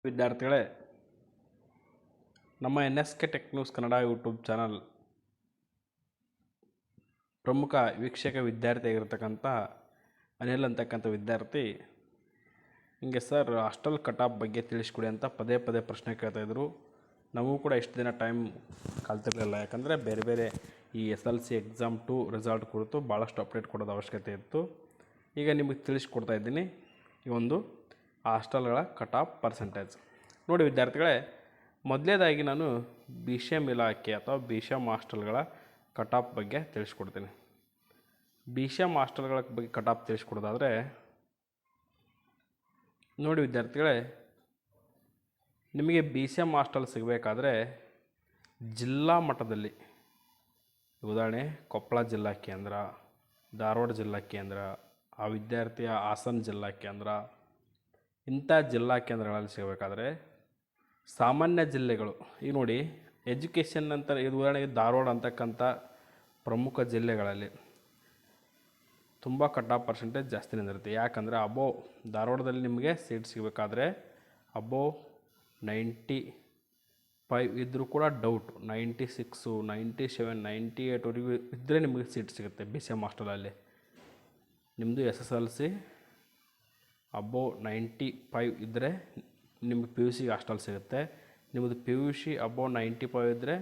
ವಿದ್ಯಾರ್ಥಿಗಳೇ, ನಮ್ಮ NSK tech news Kannada YouTube channel ಪ್ರಮುಖ ವೀಕ್ಷಕ ವಿದ್ಯಾರ್ಥಿಯಾಗಿರ್ತಕ್ಕಂಥ ಅನಿಲ್ ಅಂತಕ್ಕಂಥ ವಿದ್ಯಾರ್ಥಿ ಹಿಂಗೆ ಸರ್ ಹಾಸ್ಟೆಲ್ ಕಟಾಪ್ ಬಗ್ಗೆ ತಿಳಿಸ್ಕೊಡಿ ಅಂತ ಪದೇ ಪದೇ ಪ್ರಶ್ನೆ ಕೇಳ್ತಾಯಿದ್ರು. ನಾವು ಕೂಡ ಇಷ್ಟು ದಿನ ಟೈಮ್ ಕಲ್ತಿರಲಿಲ್ಲ, ಯಾಕಂದರೆ ಬೇರೆ ಬೇರೆ ಈ SLC ಎಕ್ಸಾಮ್ 2 ರಿಸಲ್ಟ್ ಕುರಿತು ಭಾಳಷ್ಟು ಅಪ್ಡೇಟ್ ಕೊಡೋದು ಅವಶ್ಯಕತೆ ಇತ್ತು. ಈಗ ನಿಮಗೆ ತಿಳಿಸ್ಕೊಡ್ತಾ ಇದ್ದೀನಿ ಈ ಒಂದು ಹಾಸ್ಟೆಲ್ಗಳ ಕಟಾಪ್ ಪರ್ಸೆಂಟೇಜ್. ನೋಡಿ ವಿದ್ಯಾರ್ಥಿಗಳೇ, ಮೊದಲನೇದಾಗಿ ನಾನು BCM ಇಲಾಖೆ ಅಥವಾ BCM ಹಾಸ್ಟೆಲ್ಗಳ ಕಟಾಪ್ ಬಗ್ಗೆ ತಿಳಿಸ್ಕೊಡ್ತೀನಿ. BCM ಹಾಸ್ಟೆಲ್ಗಳ ಬಗ್ಗೆ ಕಟಾಪ್ ತಿಳಿಸ್ಕೊಡೋದಾದರೆ, ನೋಡಿ ವಿದ್ಯಾರ್ಥಿಗಳೇ, ನಿಮಗೆ BCM ಹಾಸ್ಟೆಲ್ ಸಿಗಬೇಕಾದ್ರೆ ಜಿಲ್ಲಾ ಮಟ್ಟದಲ್ಲಿ, ಉದಾಹರಣೆ ಕೊಪ್ಪಳ ಜಿಲ್ಲಾ ಕೇಂದ್ರ, ಧಾರವಾಡ ಜಿಲ್ಲಾ ಕೇಂದ್ರ, ಆ ವಿದ್ಯಾರ್ಥಿಯ ಹಾಸನ ಜಿಲ್ಲಾ ಕೇಂದ್ರ, ಇಂಥ ಜಿಲ್ಲಾ ಕೇಂದ್ರಗಳಲ್ಲಿ ಸಿಗಬೇಕಾದ್ರೆ ಸಾಮಾನ್ಯ ಜಿಲ್ಲೆಗಳು, ಈಗ ನೋಡಿ ಎಜುಕೇಷನ್ ಅಂತ ಇದು ಉದಾಹರಣೆಗೆ ಧಾರವಾಡ ಅಂತಕ್ಕಂಥ ಪ್ರಮುಖ ಜಿಲ್ಲೆಗಳಲ್ಲಿ ತುಂಬ ಕಟಾಪ್ ಪರ್ಸೆಂಟೇಜ್ ಜಾಸ್ತಿ ನಿಂದಿರುತ್ತೆ. ಯಾಕಂದರೆ ಅಬೋವ್ ಧಾರವಾಡದಲ್ಲಿ ನಿಮಗೆ ಸೀಟ್ ಸಿಗಬೇಕಾದ್ರೆ ಅಬೋವ್ 95 ಇದ್ದರೂ ಕೂಡ ಡೌಟ್, 96, 97, 98ವರೆಗೂ ಇದ್ದರೆ ನಿಮಗೆ ಸೀಟ್ ಸಿಗುತ್ತೆ BCM ಹಾಸ್ಟೆಲಲ್ಲಿ. ನಿಮ್ಮದು SSLC ಅಬೋವ್ 95 ಇದ್ದರೆ ನಿಮಗೆ PUC ಹಾಸ್ಟೆಲ್ ಸಿಗುತ್ತೆ. ನಿಮ್ಮದು PUC ಅಬೋವ್ 95 ಇದ್ದರೆ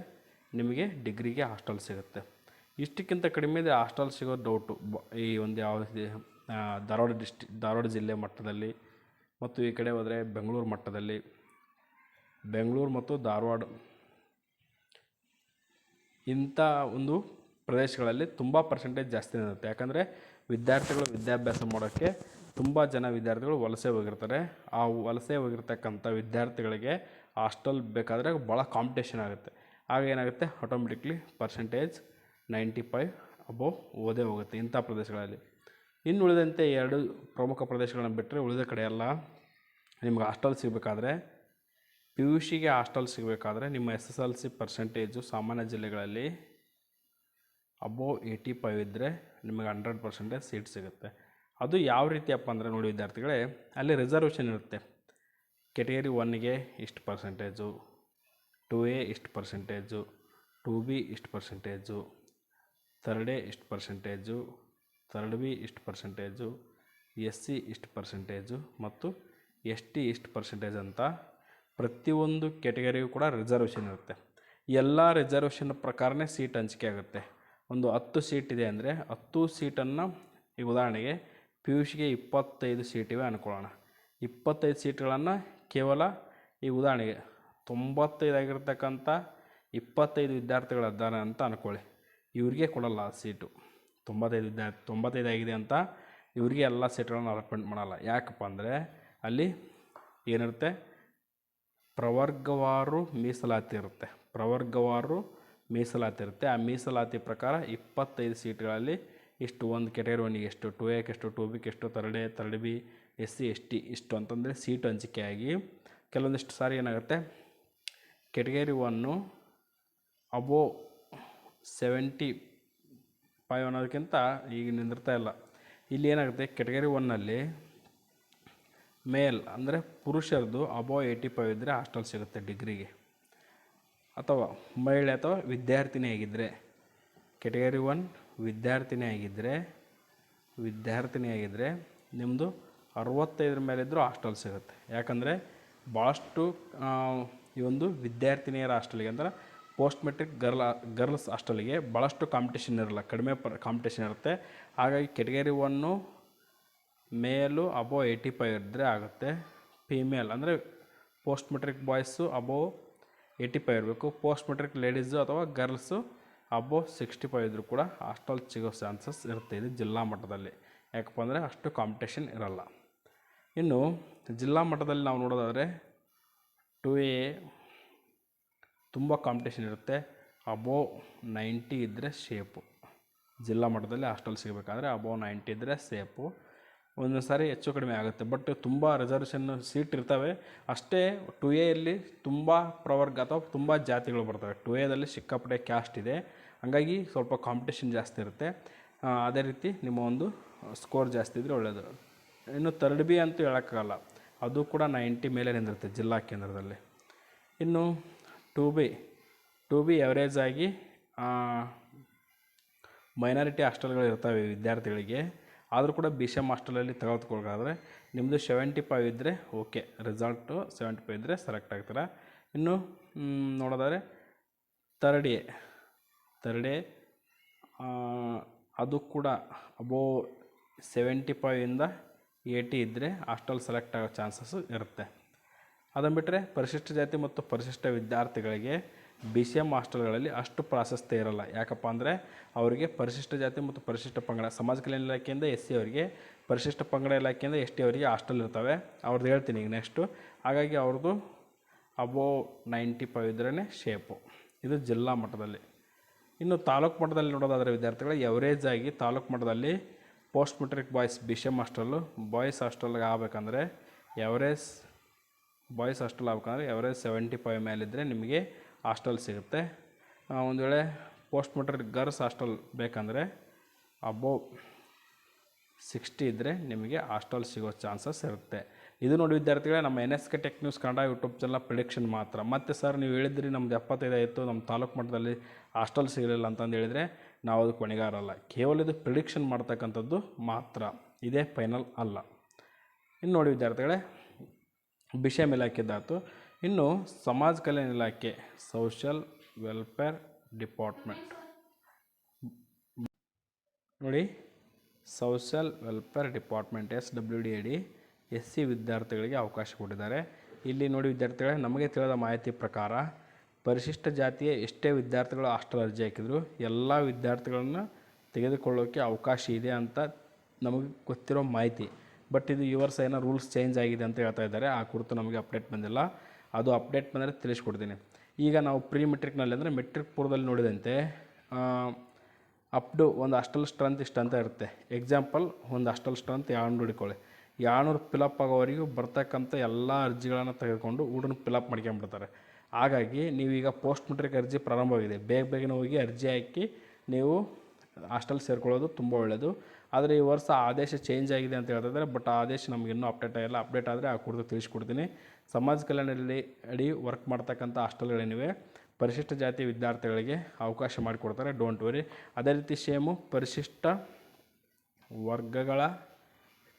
ನಿಮಗೆ ಡಿಗ್ರಿಗೆ ಹಾಸ್ಟೆಲ್ ಸಿಗುತ್ತೆ. ಇಷ್ಟಕ್ಕಿಂತ ಕಡಿಮೆ ಇದೆ ಹಾಸ್ಟೆಲ್ ಸಿಗೋ ಡೌಟು ಈ ಒಂದು ಯಾವುದೇ ಧಾರವಾಡ ಜಿಲ್ಲೆ ಮಟ್ಟದಲ್ಲಿ, ಮತ್ತು ಈ ಕಡೆ ಹೋದರೆ ಬೆಂಗಳೂರು ಮಟ್ಟದಲ್ಲಿ, ಬೆಂಗಳೂರು ಮತ್ತು ಧಾರವಾಡ ಇಂಥ ಒಂದು ಪ್ರದೇಶಗಳಲ್ಲಿ ತುಂಬ ಪರ್ಸೆಂಟೇಜ್ ಜಾಸ್ತಿ ಇರುತ್ತೆ. ಯಾಕಂದರೆ ವಿದ್ಯಾರ್ಥಿಗಳು ವಿದ್ಯಾಭ್ಯಾಸ ಮಾಡೋಕ್ಕೆ ತುಂಬ ಜನ ವಿದ್ಯಾರ್ಥಿಗಳು ವಲಸೆ ಹೋಗಿರ್ತಾರೆ. ಆ ವಲಸೆ ಹೋಗಿರ್ತಕ್ಕಂಥ ವಿದ್ಯಾರ್ಥಿಗಳಿಗೆ ಹಾಸ್ಟೆಲ್ ಬೇಕಾದರೆ ಭಾಳ ಕಾಂಪಿಟೇಷನ್ ಆಗುತ್ತೆ. ಆಗ ಏನಾಗುತ್ತೆ, ಆಟೋಮೆಟಿಕ್ಲಿ ಪರ್ಸೆಂಟೇಜ್ 95 ಅಬೋವ್ ಓದೇ ಹೋಗುತ್ತೆ ಇಂಥ ಪ್ರದೇಶಗಳಲ್ಲಿ. ಇನ್ನು ಉಳಿದಂತೆ 2 ಪ್ರಮುಖ ಪ್ರದೇಶಗಳನ್ನು ಬಿಟ್ಟರೆ ಉಳಿದ ಕಡೆ ಎಲ್ಲ ನಿಮ್ಗೆ ಹಾಸ್ಟೆಲ್ ಸಿಗಬೇಕಾದ್ರೆ, PUCಗೆ ಹಾಸ್ಟೆಲ್ ಸಿಗಬೇಕಾದ್ರೆ ನಿಮ್ಮ SSLC ಪರ್ಸೆಂಟೇಜು ಸಾಮಾನ್ಯ ಜಿಲ್ಲೆಗಳಲ್ಲಿ ಅಬೋವ್ 85 ಇದ್ದರೆ ನಿಮಗೆ 100% ಸೀಟ್ ಸಿಗುತ್ತೆ. ಅದು ಯಾವ ರೀತಿಯಪ್ಪ ಅಂದರೆ, ನೋಡಿ ವಿದ್ಯಾರ್ಥಿಗಳೇ, ಅಲ್ಲಿ ರಿಸರ್ವೇಷನ್ ಇರುತ್ತೆ. ಕೆಟಗರಿ 1ಗೆ ಇಷ್ಟು ಪರ್ಸೆಂಟೇಜು, 2A ಇಷ್ಟು ಪರ್ಸೆಂಟೇಜು, 2B ಇಷ್ಟು ಪರ್ಸೆಂಟೇಜು, 3A ಇಷ್ಟು ಪರ್ಸೆಂಟೇಜು, 3B ಇಷ್ಟು ಪರ್ಸೆಂಟೇಜು, SC ಇಷ್ಟು ಪರ್ಸೆಂಟೇಜು ಮತ್ತು ST ಇಷ್ಟು ಪರ್ಸೆಂಟೇಜ್ ಅಂತ ಪ್ರತಿಯೊಂದು ಕೆಟಗರಿಗೂ ಕೂಡ ರಿಸರ್ವೇಷನ್ ಇರುತ್ತೆ. ಎಲ್ಲ ರಿಸರ್ವೇಷನ್ ಪ್ರಕಾರನೇ ಸೀಟ್ ಹಂಚಿಕೆ ಆಗುತ್ತೆ. ಒಂದು 10 ಸೀಟ್ ಇದೆ ಅಂದರೆ 10 ಸೀಟನ್ನು, ಈಗ ಉದಾಹರಣೆಗೆ PUCಗೆ 25 ಸೀಟಿವೆ ಅಂದ್ಕೊಳ್ಳೋಣ. 25 ಸೀಟ್ಗಳನ್ನು ಕೇವಲ ಈ ಉದಾಹರಣೆಗೆ 95 ಆಗಿರ್ತಕ್ಕಂಥ 25 ವಿದ್ಯಾರ್ಥಿಗಳಿದ್ದಾರೆ ಅಂತ ಅಂದ್ಕೊಳ್ಳಿ. ಇವ್ರಿಗೆ ಕೊಡಲ್ಲ ಸೀಟು. 95 ಆಗಿದೆ ಅಂತ ಇವರಿಗೆ ಎಲ್ಲ ಸೀಟ್ಗಳನ್ನು ಅಲಾಟ್ಮೆಂಟ್ ಮಾಡಲ್ಲ. ಯಾಕಪ್ಪ ಅಂದರೆ ಅಲ್ಲಿ ಏನಿರುತ್ತೆ, ಪ್ರವರ್ಗವಾರು ಮೀಸಲಾತಿ ಇರುತ್ತೆ. ಆ ಮೀಸಲಾತಿ ಪ್ರಕಾರ 25 ಸೀಟ್ಗಳಲ್ಲಿ ಇಷ್ಟು, ಒಂದು ಕೆಟಗರಿ 1ಗೆ ಎಷ್ಟು, 2Aಗೆ ಎಷ್ಟು, 2Bಗೆ ಎಷ್ಟು, 3A, 3B, SC, ST ಇಷ್ಟು ಅಂತಂದರೆ ಸೀಟು ಹಂಚಿಕೆಯಾಗಿ ಕೆಲವೊಂದಿಷ್ಟು ಸಾರಿ ಏನಾಗುತ್ತೆ, ಕೆಟಗರಿ 1 ಅಬೋವ್ 75 ಅನ್ನೋದಕ್ಕಿಂತ ಈಗ ನಿಂದಿರ್ತಾ ಇಲ್ಲ. ಇಲ್ಲಿ ಏನಾಗುತ್ತೆ, ಕೆಟಗರಿ 1ನಲ್ಲಿ ಮೇಲ್ ಅಂದರೆ ಪುರುಷರದು ಅಬೋವ್ 85 ಇದ್ದರೆ ಹಾಸ್ಟೆಲ್ ಸಿಗುತ್ತೆ ಡಿಗ್ರಿಗೆ. ಅಥವಾ ಮಹಿಳೆ ಅಥವಾ ವಿದ್ಯಾರ್ಥಿನಿ ಆಗಿದ್ದರೆ, ಕೆಟಗರಿ 1 ವಿದ್ಯಾರ್ಥಿನಿ ಆಗಿದ್ದರೆ ನಿಮ್ಮದು 65 ಮೇಲಿದ್ದರೂ ಹಾಸ್ಟೆಲ್ ಸಿಗುತ್ತೆ. ಯಾಕಂದರೆ ಭಾಳಷ್ಟು ಈ ಒಂದು ವಿದ್ಯಾರ್ಥಿನಿಯರ ಹಾಸ್ಟೆಲಿಗೆ ಅಂದರೆ ಪೋಸ್ಟ್ ಮೆಟ್ರಿಕ್ ಗರ್ಲ್ಸ್ ಹಾಸ್ಟೆಲಿಗೆ ಭಾಳಷ್ಟು ಕಾಂಪಿಟೇಷನ್ ಇರಲ್ಲ, ಕಡಿಮೆ ಕಾಂಪಿಟೇಷನ್ ಇರುತ್ತೆ. ಹಾಗಾಗಿ ಕೆಟಗರಿ 1 ಮೇಲು ಅಬೋವ್ 85 ಇದ್ದರೆ ಆಗುತ್ತೆ. ಫೀಮೇಲ್ ಅಂದರೆ ಪೋಸ್ಟ್ ಮೆಟ್ರಿಕ್ ಬಾಯ್ಸು ಅಬೋವ್ 85 ಇರಬೇಕು. ಪೋಸ್ಟ್ ಮೆಟ್ರಿಕ್ ಲೇಡೀಸು ಅಥವಾ ಗರ್ಲ್ಸು ಅಬೋವ್ 65 ಇದ್ದರೂ ಕೂಡ ಹಾಸ್ಟೆಲ್ ಸಿಗೋ ಚಾನ್ಸಸ್ ಇರುತ್ತೆ ಇದು ಜಿಲ್ಲಾ ಮಟ್ಟದಲ್ಲಿ. ಯಾಕಪ್ಪ ಅಂದರೆ ಅಷ್ಟು ಕಾಂಪಿಟೇಷನ್ ಇರಲ್ಲ. ಇನ್ನು ಜಿಲ್ಲಾ ಮಟ್ಟದಲ್ಲಿ ನಾವು ನೋಡೋದಾದರೆ 2A ತುಂಬ ಕಾಂಪಿಟೇಷನ್ ಇರುತ್ತೆ. ಅಬೋವ್ 90 ಇದ್ದರೆ ಸೇಫು. ಜಿಲ್ಲಾ ಮಟ್ಟದಲ್ಲಿ ಹಾಸ್ಟೆಲ್ ಸಿಗಬೇಕಾದ್ರೆ ಅಬೋವ್ 90 ಇದ್ದರೆ ಸೇಫು. ಒಂದೊಂದು ಸಾರಿ ಹೆಚ್ಚು ಕಡಿಮೆ ಆಗುತ್ತೆ, ಬಟ್ ತುಂಬ ರಿಸರ್ವೇಷನ್ ಸೀಟ್ ಇರ್ತವೆ ಅಷ್ಟೇ. 2Aಯಲ್ಲಿ ತುಂಬ ಪ್ರವರ್ಗ ಅಥವಾ ತುಂಬ ಜಾತಿಗಳು ಬರ್ತವೆ. 2Aದಲ್ಲಿ ಸಿಕ್ಕಾಪಟ್ಟೆ ಕ್ಯಾಸ್ಟ್ ಇದೆ, ಹಾಗಾಗಿ ಸ್ವಲ್ಪ ಕಾಂಪಿಟೇಷನ್ ಜಾಸ್ತಿ ಇರುತ್ತೆ. ಅದೇ ರೀತಿ ನಿಮ್ಮ ಒಂದು ಸ್ಕೋರ್ ಜಾಸ್ತಿ ಇದ್ದರೆ ಒಳ್ಳೆಯದು. ಇನ್ನು 3B ಅಂತೂ ಹೇಳೋಕ್ಕಾಗಲ್ಲ. ಅದು ಕೂಡ 90 ಮೇಲೆ ನಿಂದಿರುತ್ತೆ ಜಿಲ್ಲಾ ಕೇಂದ್ರದಲ್ಲಿ. ಇನ್ನು ಟು ಬಿ ಎವರೇಜ್ ಆಗಿ ಮೈನಾರಿಟಿ ಹಾಸ್ಟೆಲ್ಗಳು ಇರ್ತವೆ ವಿದ್ಯಾರ್ಥಿಗಳಿಗೆ. ಆದರೂ ಕೂಡ BCM ಹಾಸ್ಟೆಲಲ್ಲಿ ತೆಗೆದುಕೊಳ್ಳೋದಾದರೆ ನಿಮ್ಮದು 75 ಇದ್ದರೆ ಓಕೆ, ರಿಸಲ್ಟು 75 ಇದ್ದರೆ ಸೆಲೆಕ್ಟ್ ಆಗ್ತಾರೆ. ಇನ್ನು ನೋಡೋದಾದರೆ ಥರ್ಡ್ ಎ ಅದು ಕೂಡ ಅಬೋವ್ 75ಇಂದ 80 ಇದ್ದರೆ ಹಾಸ್ಟೆಲ್ ಸೆಲೆಕ್ಟ್ ಆಗೋ ಚಾನ್ಸಸ್ಸು ಇರುತ್ತೆ. ಅದನ್ನು ಬಿಟ್ಟರೆ ಪರಿಶಿಷ್ಟ ಜಾತಿ ಮತ್ತು ಪರಿಶಿಷ್ಟ ವಿದ್ಯಾರ್ಥಿಗಳಿಗೆ BCM ಹಾಸ್ಟೆಲ್ಗಳಲ್ಲಿ ಅಷ್ಟು ಪ್ರಾಶಸ್ತ್ಯ ಇರೋಲ್ಲ. ಯಾಕಪ್ಪ ಅಂದರೆ ಅವರಿಗೆ ಪರಿಶಿಷ್ಟ ಜಾತಿ ಮತ್ತು ಪರಿಶಿಷ್ಟ ಪಂಗಡ ಸಮಾಜ ಕಲ್ಯಾಣ ಇಲಾಖೆಯಿಂದ SC ಅವರಿಗೆ, ಪರಿಶಿಷ್ಟ ಪಂಗಡ ಇಲಾಖೆಯಿಂದ ST ಅವರಿಗೆ ಹಾಸ್ಟೆಲ್ ಇರ್ತವೆ. ಅವ್ರದ್ದು ಹೇಳ್ತೀನಿ ಈಗ ನೆಕ್ಸ್ಟು. ಹಾಗಾಗಿ ಅವ್ರದ್ದು ಅಬೋವ್ 95 ಇದ್ರೇ ಶೇಪು. ಇದು ಜಿಲ್ಲಾ ಮಟ್ಟದಲ್ಲಿ. ಇನ್ನು ತಾಲೂಕು ಮಟ್ಟದಲ್ಲಿ ನೋಡೋದಾದರೆ ವಿದ್ಯಾರ್ಥಿಗಳು ಎವರೇಜ್ ಆಗಿ ತಾಲೂಕು ಮಟ್ಟದಲ್ಲಿ post matric BCM hostel boys ಹಾಸ್ಟೆಲ್ಗೆ ಆಗಬೇಕಂದ್ರೆ ಬಾಯ್ಸ್ ಹಾಸ್ಟೆಲ್ ಆಗ್ಬೇಕಂದ್ರೆ ಎವರೇಜ್ 75 ಮೇಲಿದ್ದರೆ ನಿಮಗೆ ಹಾಸ್ಟೆಲ್ ಸಿಗುತ್ತೆ. ಒಂದು ವೇಳೆ ಪೋಸ್ಟ್ ಮೆಟ್ರಿಕ್ ಗರ್ಲ್ಸ್ ಹಾಸ್ಟೆಲ್ ಬೇಕಂದರೆ ಅಬೋವ್ 60 ಇದ್ದರೆ ನಿಮಗೆ ಹಾಸ್ಟೆಲ್ ಸಿಗೋ ಚಾನ್ಸಸ್ ಇರುತ್ತೆ. ಇದು ನೋಡಿ ವಿದ್ಯಾರ್ಥಿಗಳೇ, ನಮ್ಮ NSK tech news Kannada YouTube channel prediction ಮಾತ್ರ. ಮತ್ತು ಸರ್ ನೀವು ಹೇಳಿದ್ರಿ ನಮ್ಮದು 75 ಆಯಿತು, ನಮ್ಮ ತಾಲೂಕು ಮಟ್ಟದಲ್ಲಿ ಹಾಸ್ಟೆಲ್ ಸಿಗಲಿಲ್ಲ ಅಂತಂದು ಹೇಳಿದರೆ ನಾವು ಅದಕ್ಕೆ ಹೊಣೆಗಾರಲ್ಲ. ಕೇವಲ ಇದು ಪ್ರಿಡಿಕ್ಷನ್ ಮಾಡ್ತಕ್ಕಂಥದ್ದು ಮಾತ್ರ, ಇದೇ ಫೈನಲ್ ಅಲ್ಲ. ಇನ್ನು ನೋಡಿ ವಿದ್ಯಾರ್ಥಿಗಳೇ, BCM ಇಲಾಖೆದಾಯ್ತು. ಇನ್ನು ಸಮಾಜ ಕಲ್ಯಾಣ ಇಲಾಖೆ, ಸೋಷಿಯಲ್ ವೆಲ್ಫೇರ್ ಡಿಪಾರ್ಟ್ಮೆಂಟ್ ನೋಡಿ, ಸೋಷಿಯಲ್ ವೆಲ್ಫೇರ್ ಡಿಪಾರ್ಟ್ಮೆಂಟ್ SWD ಅಡಿ SC ವಿದ್ಯಾರ್ಥಿಗಳಿಗೆ ಅವಕಾಶ ಕೊಟ್ಟಿದ್ದಾರೆ. ಇಲ್ಲಿ ನೋಡಿ ವಿದ್ಯಾರ್ಥಿಗಳೇ, ನಮಗೆ ತಿಳಿದ ಮಾಹಿತಿ ಪ್ರಕಾರ ಪರಿಶಿಷ್ಟ ಜಾತಿಯ ಎಷ್ಟೇ ವಿದ್ಯಾರ್ಥಿಗಳು ಹಾಸ್ಟೆಲ್ ಅರ್ಜಿ ಹಾಕಿದ್ರು ಎಲ್ಲ ವಿದ್ಯಾರ್ಥಿಗಳನ್ನು ತೆಗೆದುಕೊಳ್ಳೋಕ್ಕೆ ಅವಕಾಶ ಇದೆ ಅಂತ ನಮಗೆ ಗೊತ್ತಿರೋ ಮಾಹಿತಿ. ಬಟ್ ಇದು ಈ ವರ್ಷ ಏನೋ ರೂಲ್ಸ್ ಚೇಂಜ್ ಆಗಿದೆ ಅಂತ ಹೇಳ್ತಾ ಇದ್ದಾರೆ. ಆ ಕುರಿತು ನಮಗೆ ಅಪ್ಡೇಟ್ ಬಂದಿಲ್ಲ. ಅದು ಅಪ್ಡೇಟ್ ಬಂದರೆ ತಿಳಿಸ್ಕೊಡ್ತೀನಿ. ಈಗ ನಾವು ಪ್ರೀ ಮೆಟ್ರಿಕ್ನಲ್ಲಿ ಅಂದರೆ ಮೆಟ್ರಿಕ್ ಪೂರ್ವದಲ್ಲಿ ನೋಡಿದಂತೆ ಅಪ್ ಟು ಒಂದು ಹಾಸ್ಟೆಲ್ ಸ್ಟ್ರೆಂತ್ ಇಷ್ಟು ಅಂತ ಇರುತ್ತೆ. ಎಕ್ಸಾಂಪಲ್, ಒಂದು ಹಾಸ್ಟೆಲ್ ಸ್ಟ್ರೆಂತ್ 200 ಹಿಡ್ಕೊಳ್ಳಿ. 200 ಫಿಲಪ್ ಆಗೋವರೆಗೂ ಬರ್ತಕ್ಕಂಥ ಎಲ್ಲ ಅರ್ಜಿಗಳನ್ನು ತೆಗೆದುಕೊಂಡು ಊಟನ್ನು ಫಿಲಪ್ ಮಾಡ್ಕೊಂಬಿಡ್ತಾರೆ. ಹಾಗಾಗಿ ನೀವೀಗ ಪೋಸ್ಟ್ ಮೆಟ್ರಿಕ್ ಅರ್ಜಿ ಪ್ರಾರಂಭವಾಗಿದೆ, ಬೇಗನೆ ಹೋಗಿ ಅರ್ಜಿ ಹಾಕಿ ನೀವು ಹಾಸ್ಟೆಲ್ ಸೇರ್ಕೊಳ್ಳೋದು ತುಂಬ ಒಳ್ಳೆಯದು. ಆದರೆ ಈ ವರ್ಷ ಆದೇಶ ಚೇಂಜ್ ಆಗಿದೆ ಅಂತ ಹೇಳ್ತಿದ್ದಾರೆ. ಬಟ್ ಆ ಆದೇಶ ನಮಗೆ ಇನ್ನೂ ಅಪ್ಡೇಟ್ ಆಗಿಲ್ಲ. ಅಪ್ಡೇಟ್ ಆದರೆ ಆ ಕುರಿತು ತಿಳಿಸ್ಕೊಡ್ತೀನಿ. ಸಮಾಜ ಕಲ್ಯಾಣದಲ್ಲಿ ಅಡಿ ವರ್ಕ್ ಮಾಡ್ತಕ್ಕಂಥ ಹಾಸ್ಟೆಲ್ಗಳೇನಿವೆ ಪರಿಶಿಷ್ಟ ಜಾತಿ ವಿದ್ಯಾರ್ಥಿಗಳಿಗೆ ಅವಕಾಶ ಮಾಡಿಕೊಡ್ತಾರೆ, ಡೋಂಟ್ ವರಿ. ಅದೇ ರೀತಿ ಸೇಮು ಪರಿಶಿಷ್ಟ ವರ್ಗಗಳ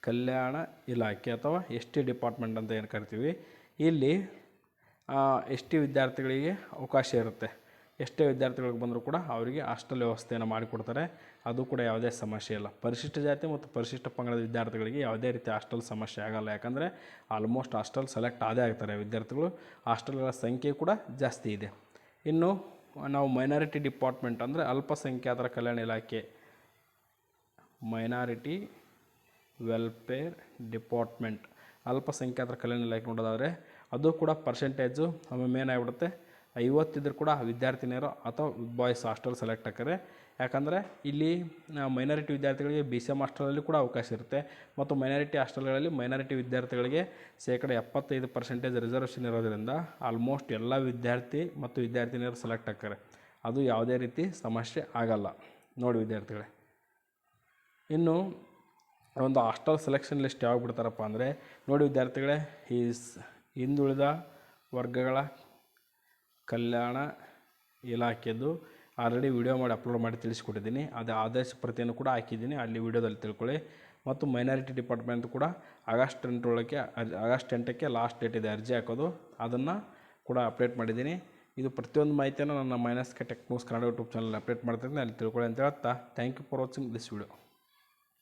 ಕಲ್ಯಾಣ ಇಲಾಖೆ ಅಥವಾ ST ಡಿಪಾರ್ಟ್ಮೆಂಟ್ ಅಂತ ಏನು ಕರಿತೀವಿ, ಇಲ್ಲಿ ST ವಿದ್ಯಾರ್ಥಿಗಳಿಗೆ ಅವಕಾಶ ಇರುತ್ತೆ. ಎಷ್ಟೇ ವಿದ್ಯಾರ್ಥಿಗಳಿಗೆ ಬಂದರೂ ಕೂಡ ಅವರಿಗೆ ಹಾಸ್ಟೆಲ್ ವ್ಯವಸ್ಥೆಯನ್ನು ಮಾಡಿಕೊಡ್ತಾರೆ. ಅದು ಕೂಡ ಯಾವುದೇ ಸಮಸ್ಯೆ ಇಲ್ಲ. ಪರಿಶಿಷ್ಟ ಜಾತಿ ಮತ್ತು ಪರಿಶಿಷ್ಟ ಪಂಗಡದ ವಿದ್ಯಾರ್ಥಿಗಳಿಗೆ ಯಾವುದೇ ರೀತಿ ಹಾಸ್ಟೆಲ್ ಸಮಸ್ಯೆ ಆಗಲ್ಲ. ಯಾಕಂದರೆ ಆಲ್ಮೋಸ್ಟ್ ಹಾಸ್ಟೆಲ್ ಸೆಲೆಕ್ಟ್ ಆದೇ ಆಗ್ತಾರೆ ವಿದ್ಯಾರ್ಥಿಗಳು. ಹಾಸ್ಟೆಲ್ಗಳ ಸಂಖ್ಯೆ ಕೂಡ ಜಾಸ್ತಿ ಇದೆ. ಇನ್ನು ನಾವು ಮೈನಾರಿಟಿ ಡಿಪಾರ್ಟ್ಮೆಂಟ್ ಅಂದರೆ ಅಲ್ಪಸಂಖ್ಯಾತರ ಕಲ್ಯಾಣ ಇಲಾಖೆ, ಮೈನಾರಿಟಿ ವೆಲ್ಫೇರ್ ಡಿಪಾರ್ಟ್ಮೆಂಟ್, ಅಲ್ಪಸಂಖ್ಯಾತರ ಕಲ್ಯಾಣ ಇಲಾಖೆ ನೋಡೋದಾದರೆ ಅದು ಕೂಡ ಪರ್ಸೆಂಟೇಜು ಒಮ್ಮೆ ಏನಾಗ್ಬಿಡುತ್ತೆ 50 ಇದ್ದರೂ ಕೂಡ ವಿದ್ಯಾರ್ಥಿನಿಯರು ಅಥವಾ ಬಾಯ್ಸ್ ಹಾಸ್ಟೆಲ್ ಸೆಲೆಕ್ಟ್ ಆಗ್ತಾರೆ. ಯಾಕಂದರೆ ಇಲ್ಲಿ ಮೈನಾರಿಟಿ ವಿದ್ಯಾರ್ಥಿಗಳಿಗೆ BCM ಹಾಸ್ಟೆಲಲ್ಲಿ ಕೂಡ ಅವಕಾಶ ಇರುತ್ತೆ. ಮತ್ತು ಮೈನಾರಿಟಿ ಹಾಸ್ಟೆಲ್ಗಳಲ್ಲಿ ಮೈನಾರಿಟಿ ವಿದ್ಯಾರ್ಥಿಗಳಿಗೆ 75% ರಿಸರ್ವೇಷನ್ ಇರೋದರಿಂದ ಆಲ್ಮೋಸ್ಟ್ ಎಲ್ಲ ವಿದ್ಯಾರ್ಥಿ ಮತ್ತು ವಿದ್ಯಾರ್ಥಿನಿಯರು ಸೆಲೆಕ್ಟ್ ಆಗ್ತಾರೆ. ಅದು ಯಾವುದೇ ರೀತಿ ಸಮಸ್ಯೆ ಆಗಲ್ಲ ನೋಡಿ ವಿದ್ಯಾರ್ಥಿಗಳೇ. ಇನ್ನು ಒಂದು ಹಾಸ್ಟೆಲ್ ಸೆಲೆಕ್ಷನ್ ಲಿಸ್ಟ್ ಯಾವಾಗ ಬಿಡ್ತಾರಪ್ಪ ಅಂದರೆ ನೋಡಿ ವಿದ್ಯಾರ್ಥಿಗಳೇ, ಹಿಂದುಳಿದ ವರ್ಗಗಳ ಕಲ್ಯಾಣ ಇಲಾಖೆದು ಆಲ್ರೆಡಿ ವಿಡಿಯೋ ಮಾಡಿ ಅಪ್ಲೋಡ್ ಮಾಡಿ ತಿಳಿಸ್ಕೊಟ್ಟಿದ್ದೀನಿ. ಅದು ಆದೇಶ ಪ್ರತಿಯನ್ನು ಕೂಡ ಹಾಕಿದ್ದೀನಿ, ಅಲ್ಲಿ ವಿಡಿಯೋದಲ್ಲಿ ತಿಳ್ಕೊಳ್ಳಿ. ಮತ್ತು ಮೈನಾರಿಟಿ ಡಿಪಾರ್ಟ್ಮೆಂಟ್ ಕೂಡ ಆಗಸ್ಟ್ 8ಕ್ಕೆ ಲಾಸ್ಟ್ ಡೇಟ್ ಇದೆ ಅರ್ಜಿ ಹಾಕೋದು, ಅದನ್ನು ಕೂಡ ಅಪ್ಡೇಟ್ ಮಾಡಿದ್ದೀನಿ. ಇದು ಪ್ರತಿಯೊಂದು ಮಾಹಿತಿಯನ್ನು ನನ್ನ NSK tech news Kannada YouTube channel update ಮಾಡ್ತಿದ್ದೀನಿ, ಅಲ್ಲಿ ತಿಳ್ಕೊಳ್ಳಿ ಅಂತ ಹೇಳ್ತಾ thank you for watching this video.